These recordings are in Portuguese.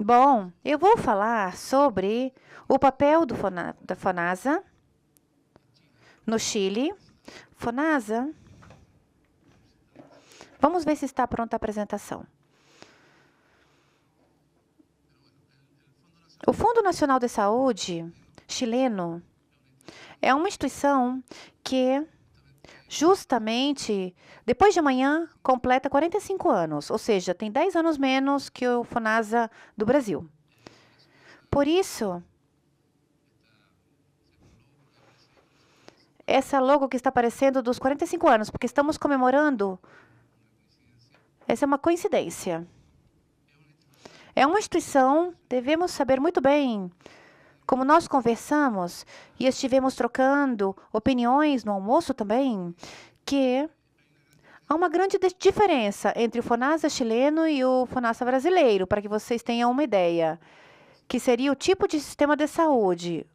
Bom, eu vou falar sobre o papel da FONASA no Chile. FONASA, vamos ver se está pronta a apresentação. O Fundo Nacional de Saúde chileno é uma instituição que justamente depois de amanhã completa 45 anos, ou seja, tem 10 anos menos que o FONASA do Brasil. Por isso, essa logo que está aparecendo dos 45 anos, porque estamos comemorando, essa é uma coincidência. É uma instituição, devemos saber muito bem, como nós conversamos e estivemos trocando opiniões no almoço também, que há uma grande diferença entre o FONASA chileno e o FONASA brasileiro, para que vocês tenham uma ideia, que seria o tipo de sistema de saúde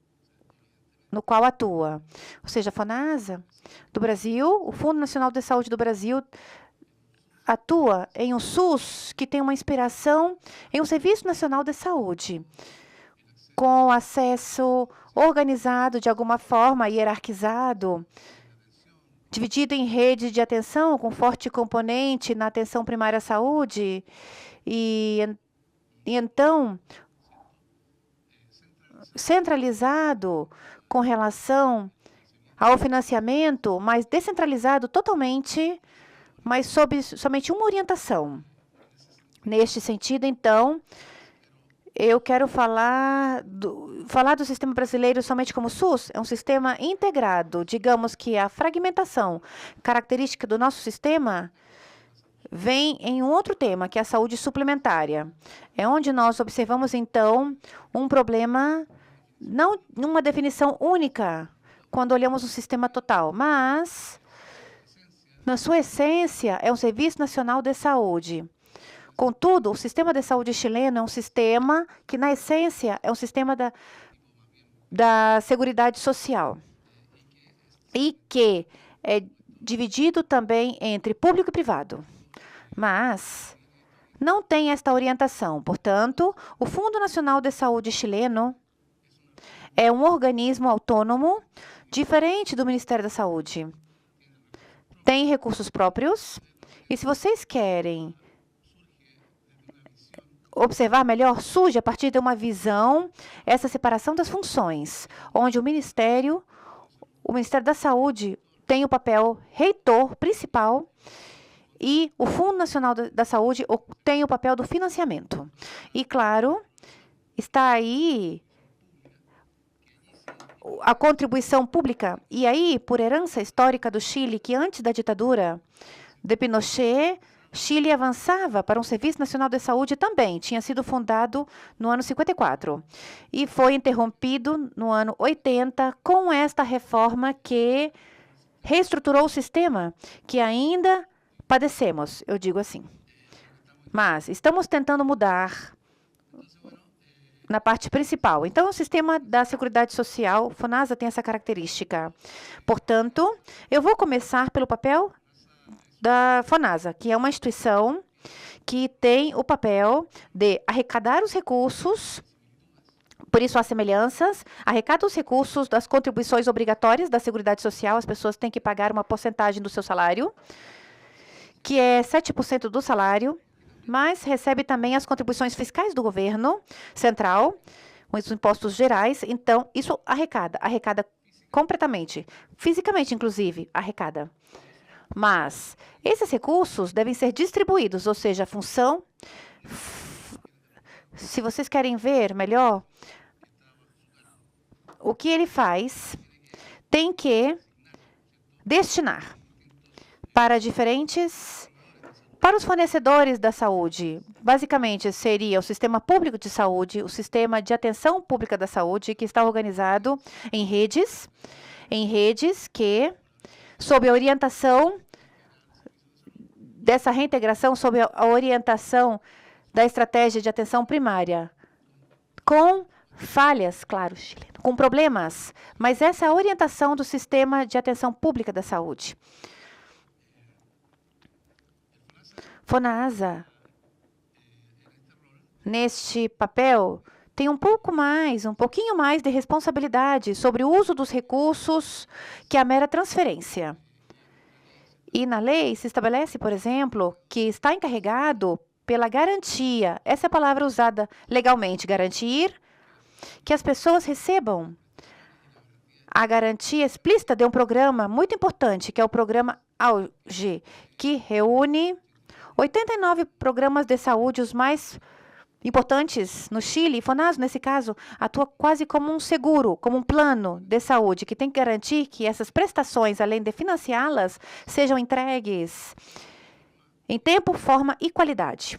no qual atua. Ou seja, a FONASA do Brasil, o Fundo Nacional de Saúde do Brasil, atua em um SUS que tem uma inspiração em um Serviço Nacional de Saúde, com acesso organizado de alguma forma, hierarquizado, dividido em rede de atenção, com forte componente na atenção primária à saúde, e então centralizado com relação ao financiamento, mas descentralizado totalmente, mas sob somente uma orientação. Neste sentido, então, eu quero falar do sistema brasileiro somente como SUS, é um sistema integrado. Digamos que a fragmentação característica do nosso sistema vem em um outro tema, que é a saúde suplementária. É onde nós observamos, então, um problema, não numa definição única, quando olhamos o sistema total, mas, na sua essência, é um Serviço Nacional de Saúde. Contudo, o sistema de saúde chileno é um sistema que, na essência, é um sistema da Seguridade Social e que é dividido também entre público e privado. Mas não tem esta orientação. Portanto, o Fundo Nacional de Saúde chileno é um organismo autônomo, diferente do Ministério da Saúde. Tem recursos próprios, e se vocês querem observar melhor, surge a partir de uma visão, essa separação das funções, onde o Ministério da Saúde tem o papel reitor principal e o Fundo Nacional da Saúde tem o papel do financiamento. E, claro, está aí a contribuição pública. E aí, por herança histórica do Chile, que antes da ditadura de Pinochet, Chile avançava para um Serviço Nacional de Saúde também. Tinha sido fundado no ano 54 e foi interrompido no ano 80 com esta reforma que reestruturou o sistema, que ainda padecemos, eu digo assim. Mas estamos tentando mudar na parte principal. Então, o sistema da Seguridade Social, FONASA, tem essa característica. Portanto, eu vou começar pelo papel da FONASA, que é uma instituição que tem o papel de arrecadar os recursos, por isso há semelhanças, arrecada os recursos das contribuições obrigatórias da Seguridade Social, as pessoas têm que pagar uma porcentagem do seu salário, que é 7% do salário, mas recebe também as contribuições fiscais do governo central, os impostos gerais. Então, isso arrecada completamente, fisicamente, inclusive, arrecada. Mas esses recursos devem ser distribuídos, ou seja, a função, se vocês querem ver melhor, o que ele faz, tem que destinar para os fornecedores da saúde. Basicamente, seria o sistema público de saúde, o sistema de atenção pública da saúde, que está organizado em redes que, sob a orientação dessa reintegração, sob a orientação da estratégia de atenção primária, com falhas, claro, com problemas, mas essa é a orientação do sistema de atenção pública da saúde. FONASA, neste papel, tem um pouquinho mais de responsabilidade sobre o uso dos recursos que a mera transferência. E na lei se estabelece, por exemplo, que está encarregado pela garantia, essa é a palavra usada legalmente, garantir que as pessoas recebam a garantia explícita de um programa muito importante, que é o programa AUGE, que reúne 89 programas de saúde, os mais importantes no Chile. FONASA, nesse caso, atua quase como um seguro, como um plano de saúde, que tem que garantir que essas prestações, além de financiá-las, sejam entregues em tempo, forma e qualidade.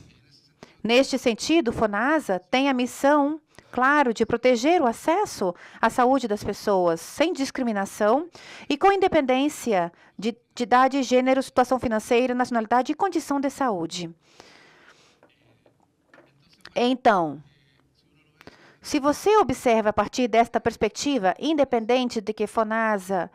Neste sentido, FONASA tem a missão, claro, de proteger o acesso à saúde das pessoas sem discriminação e com independência de idade, gênero, situação financeira, nacionalidade e condição de saúde. Então, se você observa a partir desta perspectiva, independente de que FONASA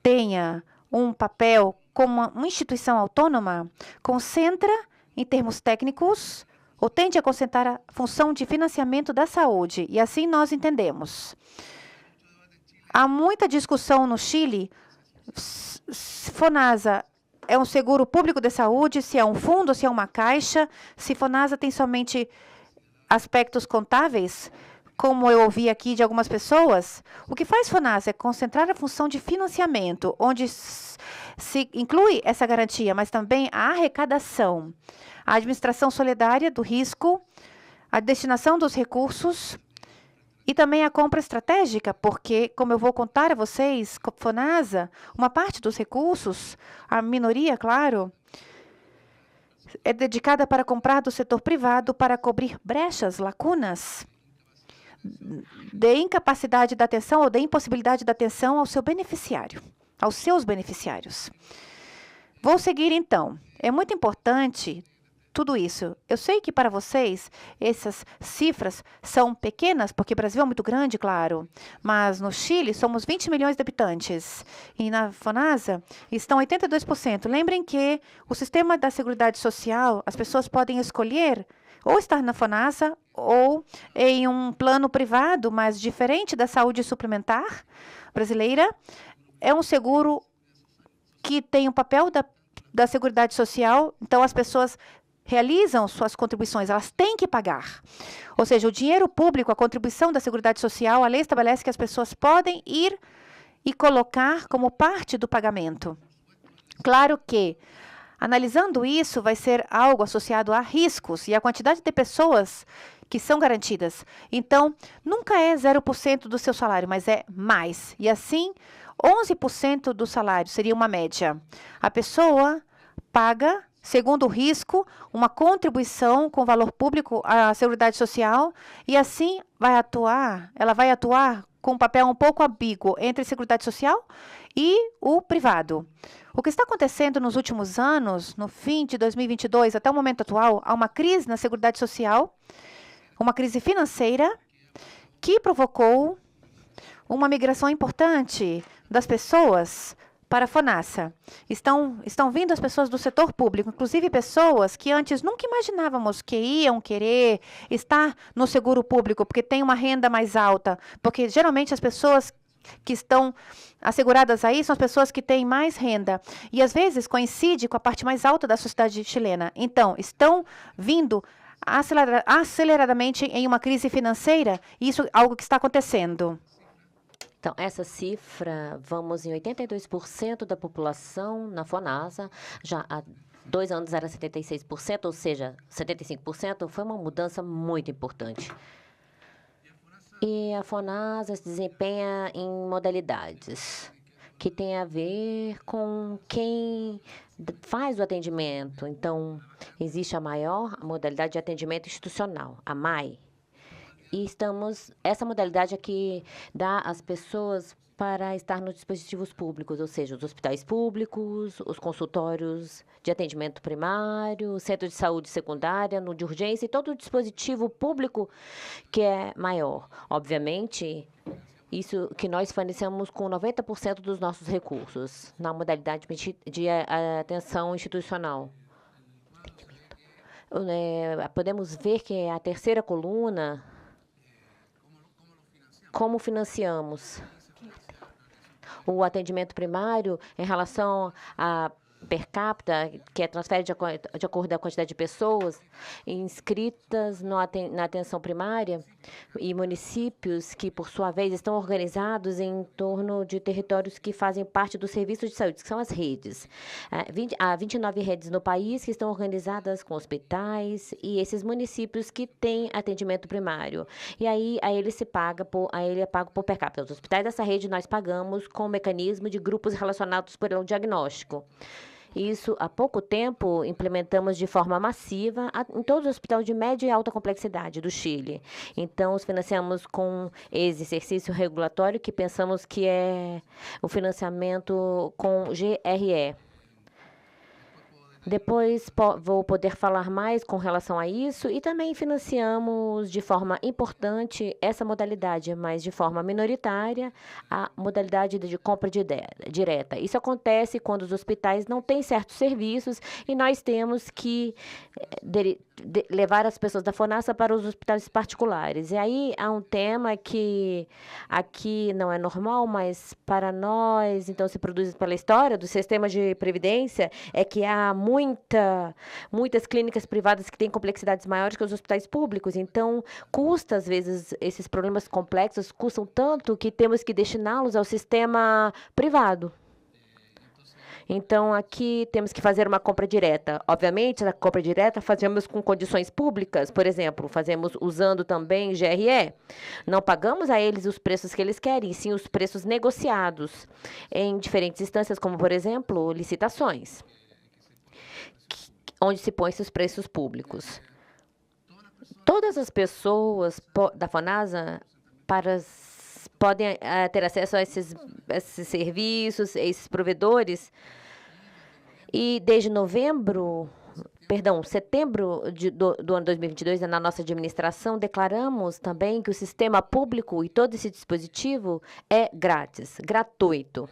tenha um papel como uma instituição autônoma, concentra, em termos técnicos, ou tende a concentrar a função de financiamento da saúde, e assim nós entendemos. Há muita discussão no Chile, FONASA é um seguro público de saúde, se é um fundo, se é uma caixa, se FONASA tem somente aspectos contábeis, como eu ouvi aqui de algumas pessoas. O que faz FONASA é concentrar a função de financiamento, onde se inclui essa garantia, mas também a arrecadação, a administração solidária do risco, a destinação dos recursos e também a compra estratégica, porque, como eu vou contar a vocês, FONASA, uma parte dos recursos, a minoria, claro, é dedicada para comprar do setor privado para cobrir brechas, lacunas de incapacidade da atenção ou de impossibilidade da atenção ao seu beneficiário, aos seus beneficiários. Vou seguir, então. É muito importante tudo isso. Eu sei que para vocês essas cifras são pequenas, porque o Brasil é muito grande, claro, mas no Chile somos 20 milhões de habitantes e na FONASA estão 82%. Lembrem que o sistema da Seguridade Social, as pessoas podem escolher ou estar na FONASA ou em um plano privado, mas diferente da saúde suplementar brasileira. É um seguro que tem o papel da Seguridade Social, então as pessoas realizam suas contribuições, elas têm que pagar. Ou seja, o dinheiro público, a contribuição da Seguridade Social, a lei estabelece que as pessoas podem ir e colocar como parte do pagamento. Claro que, analisando isso, vai ser algo associado a riscos e a quantidade de pessoas que são garantidas. Então, nunca é 0% do seu salário, mas é mais. E assim, 11% do salário seria uma média. A pessoa paga, segundo o risco, uma contribuição com valor público à Seguridade Social e assim ela vai atuar com um papel um pouco ambíguo entre a Seguridade Social e o privado. O que está acontecendo nos últimos anos, no fim de 2022 até o momento atual, há uma crise na Seguridade Social, uma crise financeira que provocou uma migração importante das pessoas para a FONASA. Estão vindo as pessoas do setor público, inclusive pessoas que antes nunca imaginávamos que iam querer estar no seguro público, porque tem uma renda mais alta, porque geralmente as pessoas que estão asseguradas aí são as pessoas que têm mais renda. E, às vezes, coincide com a parte mais alta da sociedade chilena. Então, estão vindo aceleradamente em uma crise financeira, e isso é algo que está acontecendo. Então, essa cifra, vamos em 82% da população na FONASA, já há 2 anos era 76%, ou seja, 75%, foi uma mudança muito importante. E a FONASA se desempenha em modalidades que tem a ver com quem faz o atendimento. Então, existe a maior modalidade de atendimento institucional, a MAI. E essa modalidade aqui dá às pessoas para estar nos dispositivos públicos, ou seja, os hospitais públicos, os consultórios de atendimento primário, o centro de saúde secundária, no de urgência e todo o dispositivo público que é maior. Obviamente, isso que nós fornecemos com 90% dos nossos recursos na modalidade de atenção institucional. podemos ver que a terceira coluna, como financiamos o atendimento primário em relação a per capita, que é transfere de acordo com a quantidade de pessoas inscritas na atenção primária, e municípios que, por sua vez, estão organizados em torno de territórios que fazem parte do serviço de saúde, que são as redes. Há 29 redes no país que estão organizadas com hospitais e esses municípios que têm atendimento primário. E aí ele é pago por per capita. Os hospitais dessa rede nós pagamos com o mecanismo de grupos relacionados por um diagnóstico. Isso, há pouco tempo, implementamos de forma massiva em todos os hospitais de média e alta complexidade do Chile. Então, os financiamos com esse exercício regulatório que pensamos que é o financiamento com GRE. Depois vou poder falar mais com relação a isso, e também financiamos de forma importante essa modalidade, mas de forma minoritária, a modalidade de compra direta. Isso acontece quando os hospitais não têm certos serviços e nós temos que levar as pessoas da FONASA para os hospitais particulares. E aí há um tema que aqui não é normal, mas para nós, então se produz pela história do sistema de previdência, é que há muitas clínicas privadas que têm complexidades maiores que os hospitais públicos. Então, custa, às vezes, esses problemas complexos custam tanto que temos que destiná-los ao sistema privado. Então, aqui temos que fazer uma compra direta. Obviamente, a compra direta fazemos com condições públicas, por exemplo, fazemos usando também GRE. Não pagamos a eles os preços que eles querem, sim os preços negociados em diferentes instâncias, como, por exemplo, licitações, onde se põe esses preços públicos. Todas as pessoas da FONASA podem ter acesso a esses serviços, a esses provedores. E desde setembro do ano 2022, na nossa administração, declaramos também que o sistema público e todo esse dispositivo é grátis, gratuito.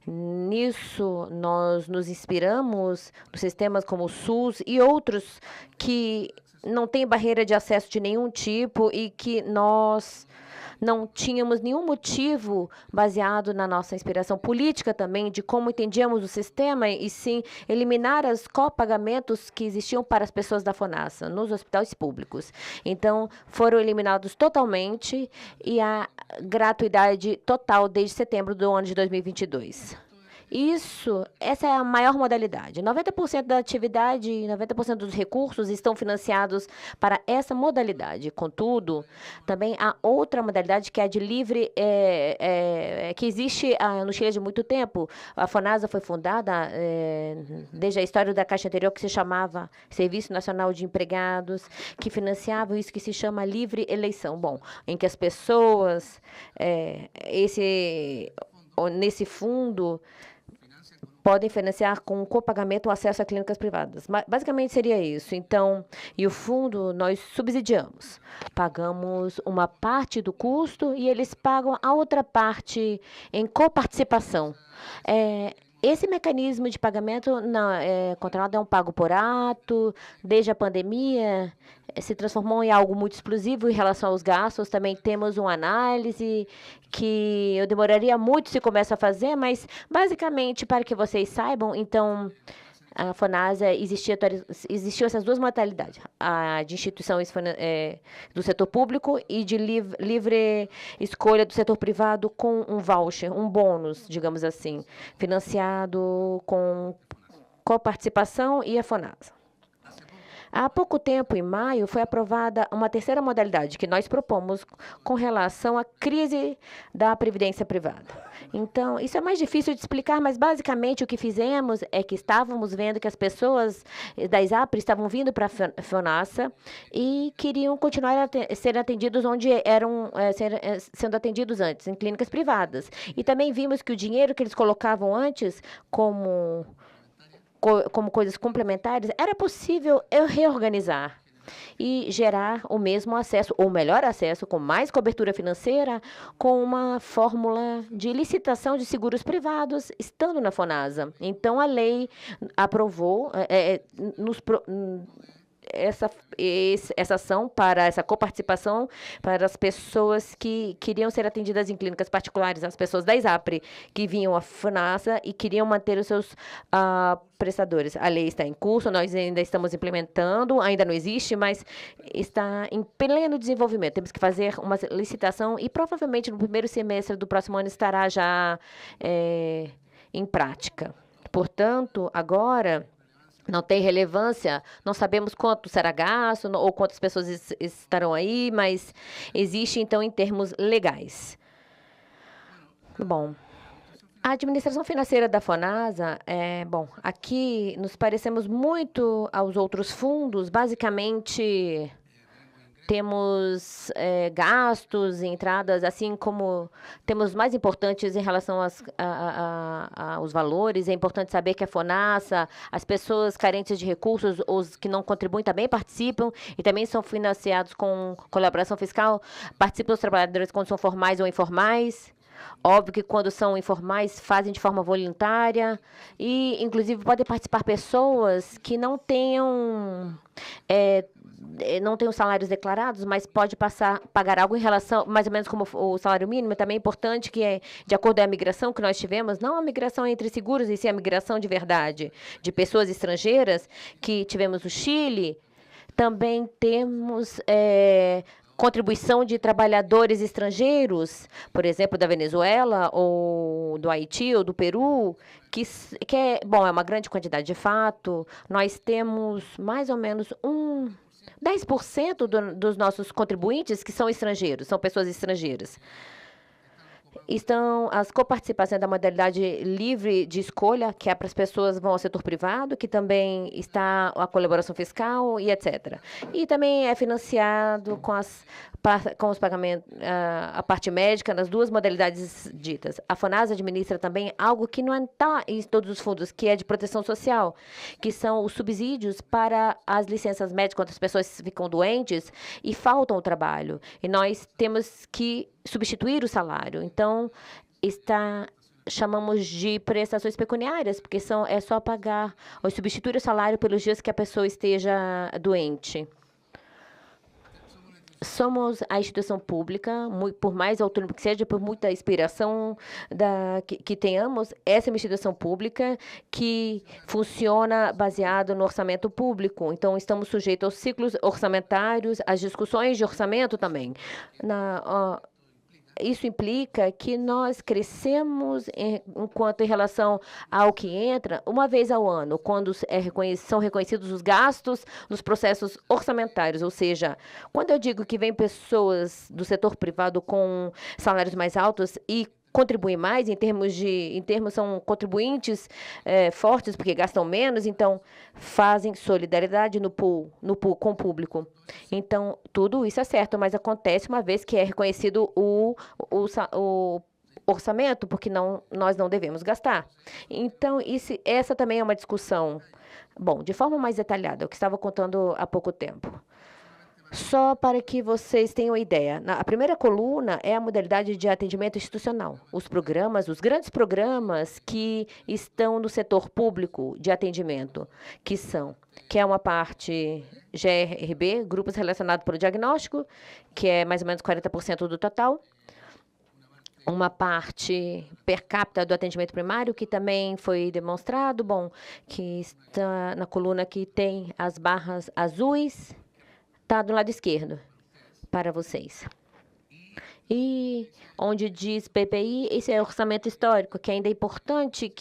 Nisso, nós nos inspiramos nos sistemas como o SUS e outros que não têm barreira de acesso de nenhum tipo e que nós não tínhamos nenhum motivo baseado na nossa inspiração política também, de como entendíamos o sistema, e sim eliminar os copagamentos que existiam para as pessoas da FONASA nos hospitais públicos. Então, foram eliminados totalmente e a gratuidade total desde setembro do ano de 2022. Essa é a maior modalidade. 90% da atividade, 90% dos recursos estão financiados para essa modalidade. Contudo, também há outra modalidade que é a de livre, que existe no Chile há muito tempo. A FONASA foi fundada desde a história da Caixa anterior, que se chamava Serviço Nacional de Empregados, que financiava isso que se chama livre eleição. Bom, em que as pessoas, nesse fundo, podem financiar com copagamento o acesso a clínicas privadas. Basicamente seria isso. Então, e o fundo nós subsidiamos. Pagamos uma parte do custo e eles pagam a outra parte em coparticipação. Esse mecanismo de pagamento controlado é um pago por ato. Desde a pandemia, se transformou em algo muito explosivo em relação aos gastos. Também temos uma análise que eu demoraria muito se começar a fazer, mas, basicamente, para que vocês saibam, então, a FONASA existiam essas duas modalidades, a de instituições do setor público e de livre escolha do setor privado com um voucher, um bônus, digamos assim, financiado com coparticipação e a FONASA. Há pouco tempo, em maio, foi aprovada uma terceira modalidade que nós propomos com relação à crise da previdência privada. Então, isso é mais difícil de explicar, mas basicamente o que fizemos é que estávamos vendo que as pessoas da ISAPRE estavam vindo para a FONASA e queriam continuar a ser atendidos onde eram sendo atendidos antes, em clínicas privadas. E também vimos que o dinheiro que eles colocavam antes como coisas complementares, era possível eu reorganizar e gerar o mesmo acesso, ou melhor acesso, com mais cobertura financeira, com uma fórmula de licitação de seguros privados, estando na FONASA. Então, a lei aprovou, essa ação para essa coparticipação para as pessoas que queriam ser atendidas em clínicas particulares, as pessoas da ISAPRE que vinham à FUNASA e queriam manter os seus prestadores. A lei está em curso, nós ainda estamos implementando, ainda não existe, mas está em pleno desenvolvimento. Temos que fazer uma licitação e provavelmente no primeiro semestre do próximo ano estará já em prática. Portanto, agora não tem relevância, não sabemos quanto será gasto ou quantas pessoas estarão aí, mas existe, então, em termos legais. Bom, a administração financeira da FONASA, aqui nos parecemos muito aos outros fundos, basicamente temos gastos e entradas, assim como temos mais importantes em relação aos valores. É importante saber que a FONASA, as pessoas carentes de recursos, os que não contribuem também participam e também são financiados com colaboração fiscal. Participam os trabalhadores quando são formais ou informais. Óbvio que quando são informais fazem de forma voluntária e, inclusive, podem participar pessoas que não tenham salários declarados, mas pode pagar algo em relação, mais ou menos como o salário mínimo. Também é importante que, de acordo com a migração que nós tivemos, não a migração entre seguros, e sim a migração de verdade, de pessoas estrangeiras, que tivemos no Chile, também temos contribuição de trabalhadores estrangeiros, por exemplo, da Venezuela, ou do Haiti, ou do Peru, que é uma grande quantidade de fato. Nós temos mais ou menos 10% dos nossos contribuintes que são estrangeiros, são pessoas estrangeiras. Estão as coparticipações da modalidade livre de escolha, que é para as pessoas que vão ao setor privado, que também está a colaboração fiscal e etc. E também é financiado com os pagamentos, a parte médica, nas duas modalidades ditas. A FONASA administra também algo que não está em todos os fundos, que é de proteção social, que são os subsídios para as licenças médicas, quando as pessoas ficam doentes e faltam ao trabalho. E nós temos que substituir o salário. Então, chamamos de prestações pecuniárias, porque é só pagar ou substituir o salário pelos dias que a pessoa esteja doente. Somos a instituição pública, por mais autônoma que seja, por muita inspiração que tenhamos, essa é uma instituição pública que funciona baseado no orçamento público. Então, estamos sujeitos aos ciclos orçamentários, às discussões de orçamento também. Isso implica que nós crescemos em relação ao que entra uma vez ao ano, quando são reconhecidos os gastos nos processos orçamentários. Ou seja, quando eu digo que vem pessoas do setor privado com salários mais altos e contribuem mais, em termos são contribuintes fortes, porque gastam menos, então fazem solidariedade no pool com o público. Então, tudo isso é certo, mas acontece uma vez que é reconhecido o orçamento, porque nós não devemos gastar. Então, essa também é uma discussão. Bom, de forma mais detalhada, o que estava contando há pouco tempo. Só para que vocês tenham ideia, a primeira coluna é a modalidade de atendimento institucional. Os grandes programas que estão no setor público de atendimento, que é uma parte GRB, grupos relacionados pelo diagnóstico, que é mais ou menos 40% do total. Uma parte per capita do atendimento primário, que também foi demonstrado, que está na coluna que tem as barras azuis, está do lado esquerdo, para vocês. E onde diz PPI, esse é o orçamento histórico, que ainda é importante,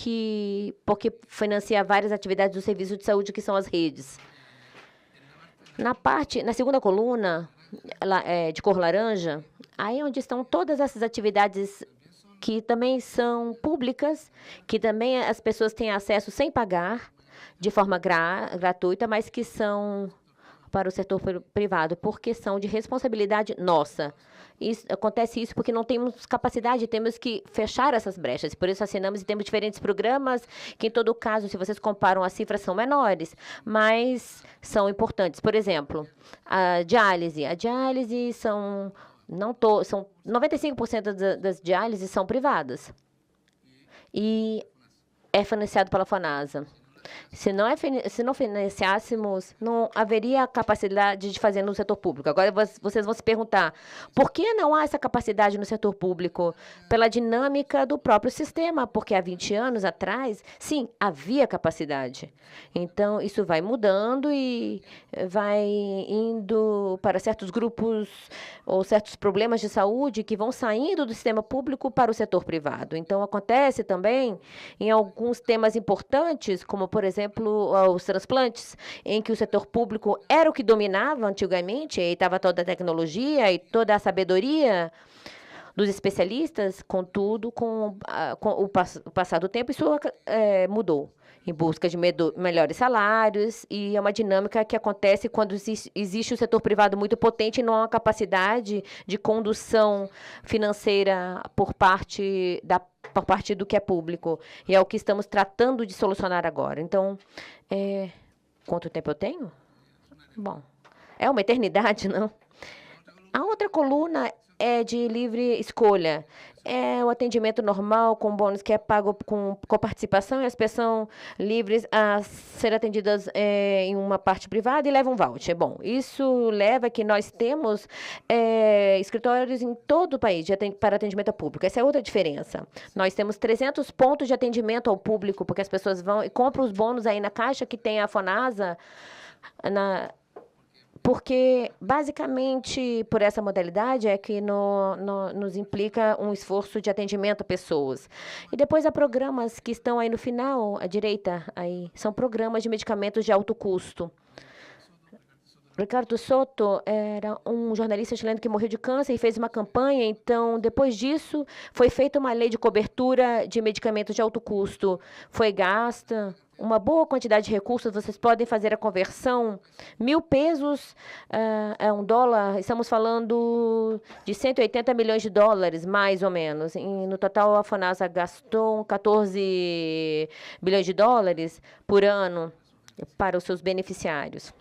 porque financia várias atividades do serviço de saúde, que são as redes. Na segunda coluna, de cor laranja, aí onde estão todas essas atividades que também são públicas, que também as pessoas têm acesso sem pagar, de forma gratuita, mas que são para o setor privado, por questão de responsabilidade nossa. Acontece isso porque não temos capacidade, temos que fechar essas brechas. Por isso, assinamos e temos diferentes programas que, em todo caso, se vocês comparam, as cifras são menores, mas são importantes. Por exemplo, a diálise. A diálise são 95% das diálises são privadas. E é financiado pela FONASA. Se não financiássemos, não haveria capacidade de fazer no setor público. Agora vocês vão se perguntar, por que não há essa capacidade no setor público? Pela dinâmica do próprio sistema, porque há 20 anos atrás, sim, havia capacidade. Então, isso vai mudando e vai indo para certos grupos ou certos problemas de saúde que vão saindo do sistema público para o setor privado. Então, acontece também em alguns temas importantes, como, por exemplo, os transplantes, em que o setor público era o que dominava antigamente, e estava toda a tecnologia e toda a sabedoria dos especialistas, contudo, com o passar do tempo, isso mudou em busca de melhores salários, e é uma dinâmica que acontece quando existe o setor privado muito potente e não há capacidade de condução financeira por parte do que é público. E é o que estamos tratando de solucionar agora. Então, quanto tempo eu tenho? Bom, é uma eternidade, não? A outra coluna é de livre escolha. É o atendimento normal com bônus que é pago com participação, e as pessoas são livres a ser atendidas em uma parte privada e levam um voucher. Bom, isso leva a que nós temos escritórios em todo o país para atendimento ao público. Essa é outra diferença. Nós temos 300 pontos de atendimento ao público, porque as pessoas vão e compram os bônus aí na caixa que tem a FONASA, porque, basicamente, por essa modalidade é que nos implica um esforço de atendimento a pessoas. E depois há programas que estão aí no final, à direita, aí, são programas de medicamentos de alto custo. Ricardo Soto era um jornalista chileno que morreu de câncer e fez uma campanha. Então, depois disso, foi feita uma lei de cobertura de medicamentos de alto custo. Foi gasta uma boa quantidade de recursos. Vocês podem fazer a conversão. 1.000 pesos é $1. Estamos falando de 180 milhões de dólares, mais ou menos. No total, a FONASA gastou 14 bilhões de dólares por ano para os seus beneficiários.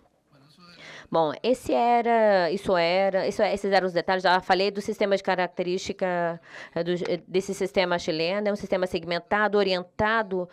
Bom, esses eram os detalhes. Já falei do sistema de característica desse sistema chileno. É um sistema segmentado, orientado,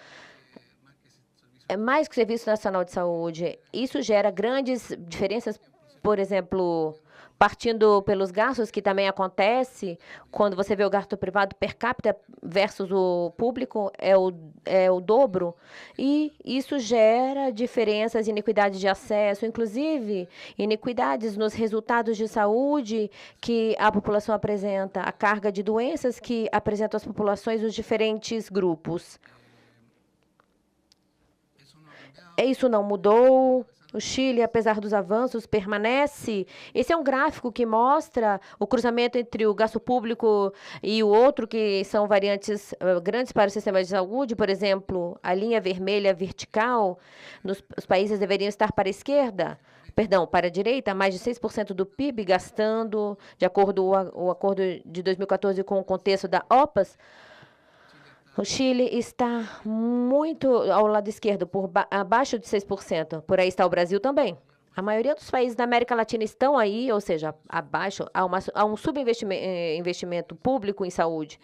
é mais que o Serviço Nacional de Saúde. Isso gera grandes diferenças, por exemplo, partindo pelos gastos, que também acontece quando você vê o gasto privado per capita versus o público, é o dobro. E isso gera diferenças, iniquidades de acesso, inclusive iniquidades nos resultados de saúde que a população apresenta, a carga de doenças que apresentam as populações dos diferentes grupos. Isso não mudou. O Chile, apesar dos avanços, permanece. Esse é um gráfico que mostra o cruzamento entre o gasto público e o outro, que são variantes grandes para o sistema de saúde. Por exemplo, a linha vermelha vertical, os países deveriam estar para a esquerda, perdão, para a direita, mais de 6% do PIB gastando, de acordo com o acordo de 2014 com o contexto da OPAS. O Chile está muito ao lado esquerdo, abaixo de 6%. Por aí está o Brasil também. A maioria dos países da América Latina estão aí, ou seja, abaixo, há um subinvestimento público em saúde.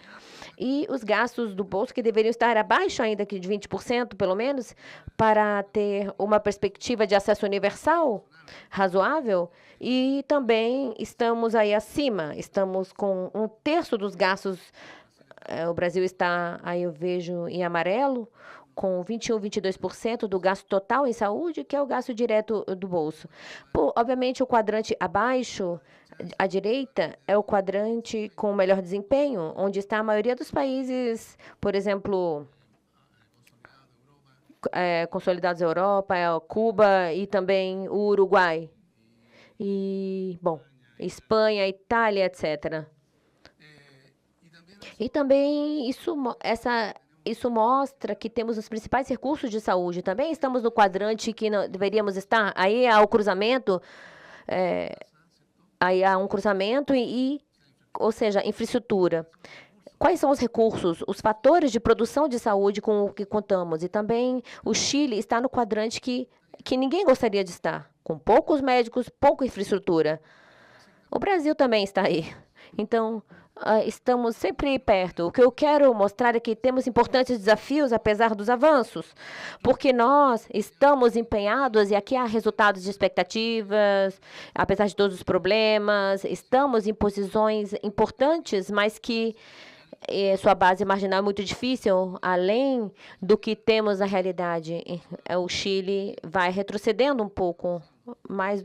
E os gastos do bolso que deveriam estar abaixo ainda que de 20%, pelo menos, para ter uma perspectiva de acesso universal razoável. E também estamos aí acima, estamos com 1/3 dos gastos. O Brasil está, aí eu vejo em amarelo, com 21, 22% do gasto total em saúde, que é o gasto direto do bolso. Obviamente, o quadrante abaixo, à direita, é o quadrante com o melhor desempenho, onde está a maioria dos países, por exemplo, consolidados da Europa, Cuba e também o Uruguai. E, bom, Espanha, Itália, etc. E também isso mostra que temos os principais recursos de saúde. Também estamos no quadrante que não deveríamos estar. Aí há o cruzamento, ou seja, infraestrutura. Quais são os recursos, os fatores de produção de saúde com o que contamos? E também o Chile está no quadrante que ninguém gostaria de estar, com poucos médicos, pouca infraestrutura. O Brasil também está aí. Então, estamos sempre perto. O que eu quero mostrar é que temos importantes desafios, apesar dos avanços, porque nós estamos empenhados, e aqui há resultados de expectativas, apesar de todos os problemas, estamos em posições importantes, mas que sua base marginal é muito difícil, além do que temos na realidade. O Chile vai retrocedendo um pouco, mas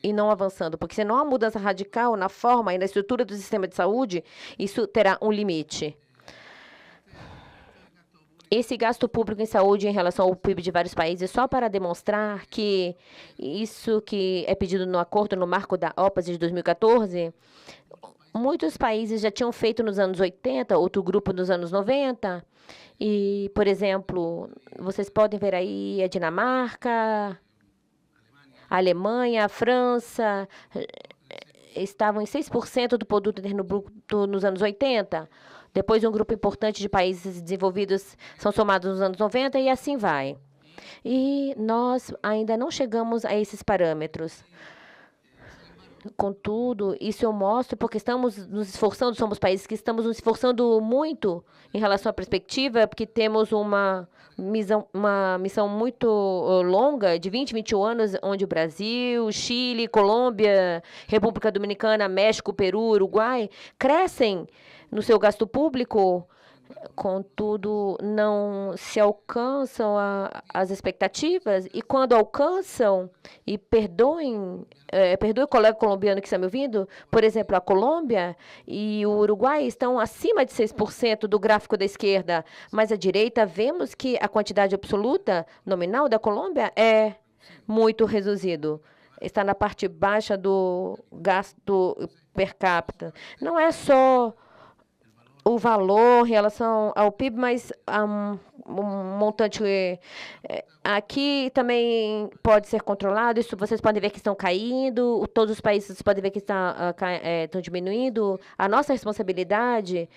e não avançando, porque se não há mudança radical na forma e na estrutura do sistema de saúde, isso terá um limite. Esse gasto público em saúde em relação ao PIB de vários países, só para demonstrar que isso que é pedido no acordo, no marco da OPAS de 2014, muitos países já tinham feito nos anos 80, outro grupo nos anos 90, e, por exemplo, vocês podem ver aí a Dinamarca, a Alemanha, a França, estavam em 6% do produto interno bruto nos anos 80. Depois, um grupo importante de países desenvolvidos são somados nos anos 90 e assim vai. E nós ainda não chegamos a esses parâmetros. Contudo, isso eu mostro porque estamos nos esforçando, somos países que estamos nos esforçando muito em relação à perspectiva, porque temos uma missão muito longa, de 20, 21 anos, onde o Brasil, Chile, Colômbia, República Dominicana, México, Peru, Uruguai, crescem no seu gasto público. Contudo, não se alcançam as expectativas, e quando alcançam, e perdoe o colega colombiano que está me ouvindo, por exemplo, a Colômbia e o Uruguai estão acima de 6% do gráfico da esquerda, mas à direita vemos que a quantidade absoluta nominal da Colômbia é muito reduzido. Está na parte baixa do gasto per capita. Não é só o valor em relação ao PIB, mas um montante aqui também pode ser controlado. Isso vocês podem ver que estão caindo, todos os países podem ver que estão diminuindo. A nossa responsabilidade,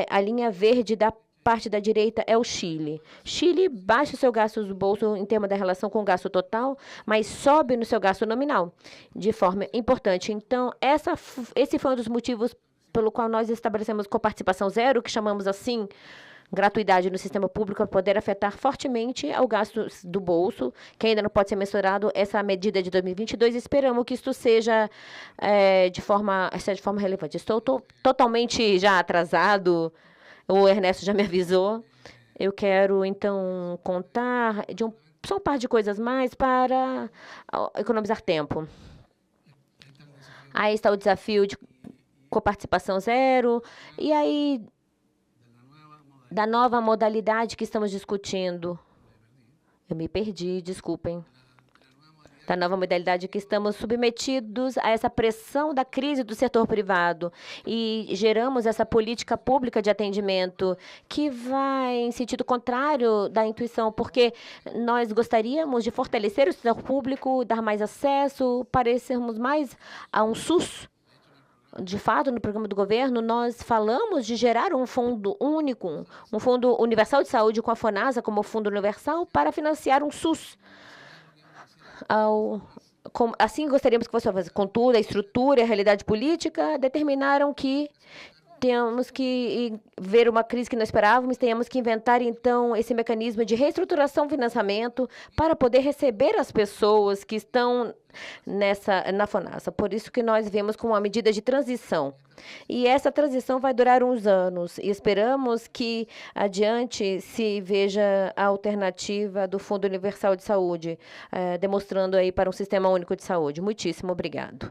a linha verde da parte da direita é o Chile. Chile baixa o seu gasto do bolso em termos da relação com o gasto total, mas sobe no seu gasto nominal, de forma importante. Então, esse foi um dos motivos pelo qual nós estabelecemos coparticipação zero, que chamamos assim, gratuidade no sistema público, para poder afetar fortemente ao gasto do bolso, que ainda não pode ser mensurado. Essa medida de 2022, esperamos que isto seja de forma relevante. Estou totalmente já atrasado, o Ernesto já me avisou. Eu quero, então, contar só um par de coisas mais para economizar tempo. Aí está o desafio de coparticipação zero, e aí, da nova modalidade que estamos discutindo. Eu me perdi, desculpem. Da nova modalidade que estamos submetidos a essa pressão da crise do setor privado e geramos essa política pública de atendimento que vai em sentido contrário da intuição, porque nós gostaríamos de fortalecer o setor público, dar mais acesso, parecermos mais a um SUS. De fato, no programa do governo, nós falamos de gerar um fundo único, um fundo universal de saúde com a FONASA como fundo universal para financiar um SUS. Assim gostaríamos que fosse fazer. Contudo, a estrutura e a realidade política determinaram que temos que ver uma crise que não esperávamos, temos que inventar, então, esse mecanismo de reestruturação do financiamento para poder receber as pessoas que estão na FONASA. Por isso que nós vemos como uma medida de transição. E essa transição vai durar uns anos, e esperamos que adiante se veja a alternativa do Fundo Universal de Saúde, demonstrando aí para um sistema único de saúde. Muitíssimo obrigado.